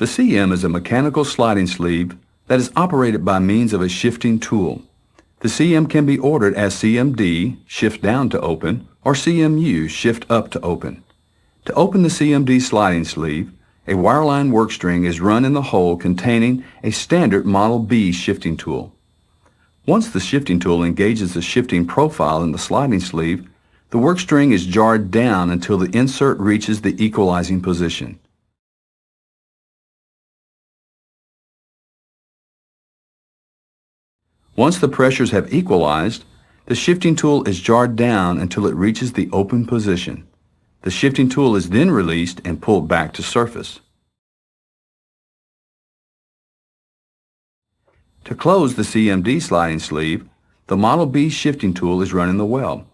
The CM is a mechanical sliding sleeve that is operated by means of a shifting tool. The CM can be ordered as CMD, shift down to open, or CMU, shift up to open. To open the CMD sliding sleeve, a wireline work string is run in the hole containing a standard Model B shifting tool. Once the shifting tool engages the shifting profile in the sliding sleeve, the work string is jarred down until the insert reaches the equalizing position. Once the pressures have equalized, the shifting tool is jarred down until it reaches the open position. The shifting tool is then released and pulled back to surface. To close the CMD sliding sleeve, the Model B shifting tool is run in the well,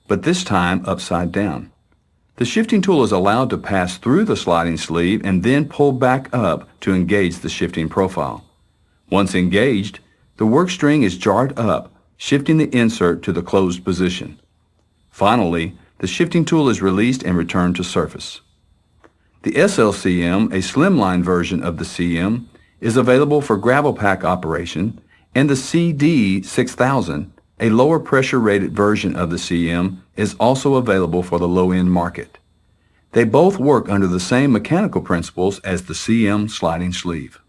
but this time upside down. The shifting tool is allowed to pass through the sliding sleeve and then pull back up to engage the shifting profile. Once engaged, the work string is jarred up, shifting the insert to the closed position. Finally, the shifting tool is released and returned to surface. The SLCM, a slimline version of the CM, is available for gravel pack operation, and the CD6000, a lower pressure rated version of the CM, is also available for the low-end market. They both work under the same mechanical principles as the CM sliding sleeve.